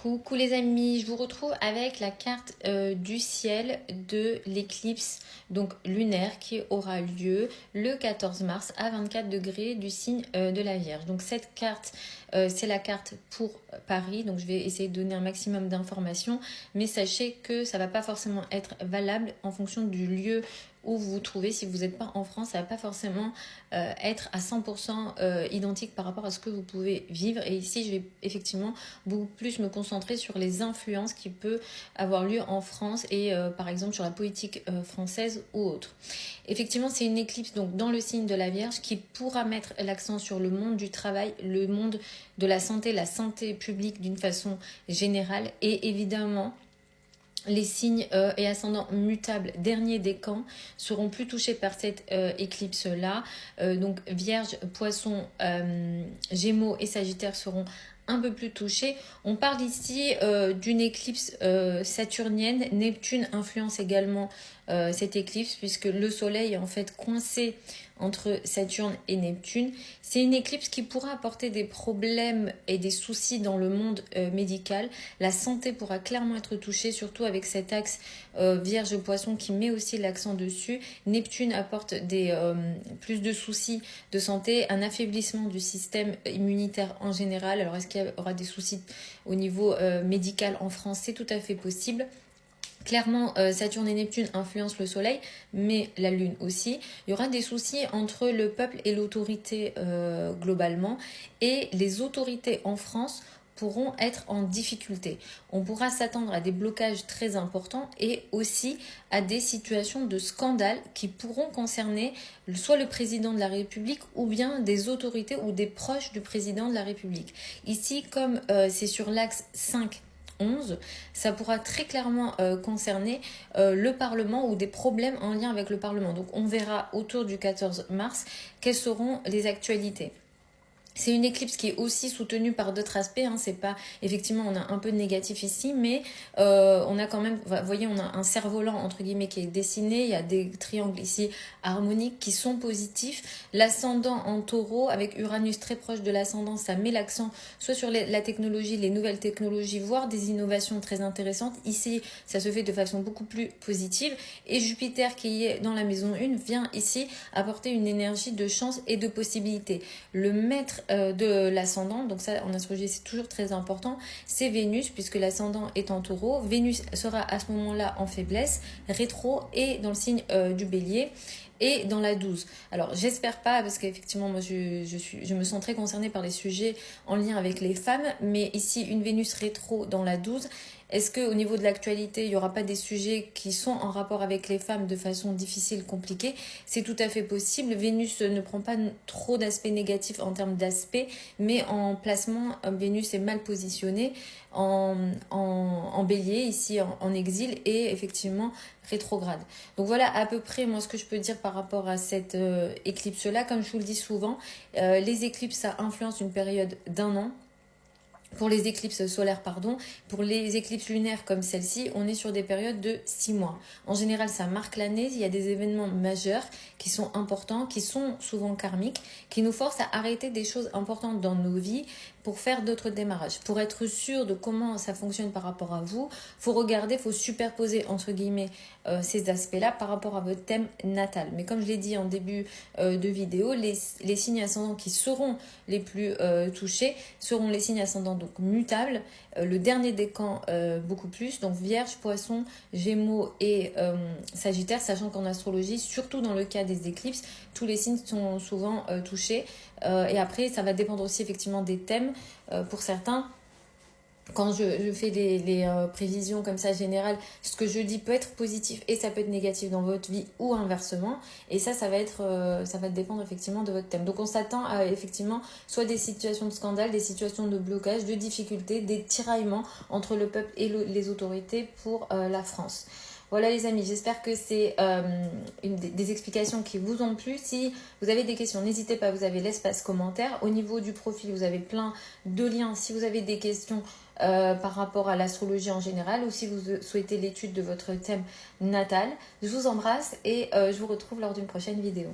Coucou les amis, je vous retrouve avec la carte du ciel de l'éclipse donc lunaire qui aura lieu le 14 mars à 24 degrés du signe de la Vierge. Donc cette carte, c'est la carte pour Paris, donc je vais essayer de donner un maximum d'informations, mais sachez que ça ne va pas forcément être valable en fonction du lieu où vous vous trouvez. Si vous n'êtes pas en France, ça ne va pas forcément être à 100% identique par rapport à ce que vous pouvez vivre. Et ici, je vais effectivement beaucoup plus me concentrer sur les influences qui peuvent avoir lieu en France et par exemple sur la politique française ou autre. Effectivement, c'est une éclipse donc dans le signe de la Vierge qui pourra mettre l'accent sur le monde du travail, le monde de la santé publique d'une façon générale et évidemment les signes et ascendants mutables dernier décan seront plus touchés par cette éclipse-là. Donc Vierge, Poisson, Gémeaux et Sagittaire seront un peu plus touchés. On parle ici d'une éclipse saturnienne. Neptune influence également cette éclipse puisque le soleil est en fait coincé entre Saturne et Neptune. C'est une éclipse qui pourra apporter des problèmes et des soucis dans le monde médical. La santé pourra clairement être touchée, surtout avec cet axe Vierge-Poisson qui met aussi l'accent dessus. Neptune apporte plus de soucis de santé, un affaiblissement du système immunitaire en général. Alors est-ce qu'il y aura des soucis au niveau médical en France? C'est tout à fait possible. Clairement, Saturne et Neptune influencent le Soleil, mais la Lune aussi. Il y aura des soucis entre le peuple et l'autorité globalement. Et les autorités en France pourront être en difficulté. On pourra s'attendre à des blocages très importants et aussi à des situations de scandale qui pourront concerner soit le président de la République ou bien des autorités ou des proches du président de la République. Ici, comme c'est sur l'axe 5, 11, ça pourra très clairement concerner le Parlement ou des problèmes en lien avec le Parlement. Donc on verra autour du 14 mars quelles seront les actualités. C'est une éclipse qui est aussi soutenue par d'autres aspects. Hein. C'est pas, effectivement, on a un peu de négatif ici, mais on a quand même, vous voyez, on a un cerf-volant entre guillemets qui est dessiné. Il y a des triangles ici harmoniques qui sont positifs. L'ascendant en Taureau avec Uranus très proche de l'ascendant, ça met l'accent soit sur la technologie, les nouvelles technologies, voire des innovations très intéressantes. Ici, ça se fait de façon beaucoup plus positive. Et Jupiter qui est dans la maison 1 vient ici apporter une énergie de chance et de possibilité. Le maître de l'ascendant, donc ça en astrologie c'est toujours très important, c'est Vénus puisque l'ascendant est en Taureau. Vénus sera à ce moment-là en faiblesse, rétro et dans le signe du Bélier et dans la 12. Alors j'espère pas parce qu'effectivement moi je me sens très concernée par les sujets en lien avec les femmes, mais ici une Vénus rétro dans la 12. Est-ce qu'au niveau de l'actualité, il n'y aura pas des sujets qui sont en rapport avec les femmes de façon difficile, compliquée? C'est tout à fait possible. Vénus ne prend pas trop d'aspects négatifs en termes d'aspect, mais en placement, Vénus est mal positionnée en bélier, ici en exil, et effectivement rétrograde. Donc voilà à peu près moi ce que je peux dire par rapport à cette éclipse-là. Comme je vous le dis souvent, les éclipses, ça influence une période d'1 an. Pour les éclipses solaires, pardon, pour les éclipses lunaires comme celle-ci, on est sur des périodes de 6 mois. En général, ça marque l'année. Il y a des événements majeurs qui sont importants, qui sont souvent karmiques, qui nous forcent à arrêter des choses importantes dans nos vies pour faire d'autres démarrages. Pour être sûr de comment ça fonctionne par rapport à vous, faut regarder, faut superposer entre guillemets ces aspects-là par rapport à votre thème natal. Mais comme je l'ai dit en début de vidéo, les signes ascendants qui seront les plus touchés seront les signes ascendants donc mutables, le dernier décan beaucoup plus, donc Vierge, Poisson, Gémeaux et Sagittaire, sachant qu'en astrologie, surtout dans le cas des éclipses, tous les signes sont souvent touchés. Et après, ça va dépendre aussi effectivement des thèmes. Pour certains, quand je fais les prévisions comme ça générales, ce que je dis peut être positif et ça peut être négatif dans votre vie ou inversement. Et ça va dépendre effectivement de votre thème. Donc on s'attend à effectivement soit des situations de scandale, des situations de blocage, de difficultés, des tiraillements entre le peuple et les autorités pour la France. Voilà les amis, j'espère que c'est des explications qui vous ont plu. Si vous avez des questions, n'hésitez pas, vous avez l'espace commentaire. Au niveau du profil, vous avez plein de liens si vous avez des questions par rapport à l'astrologie en général ou si vous souhaitez l'étude de votre thème natal. Je vous embrasse et je vous retrouve lors d'une prochaine vidéo.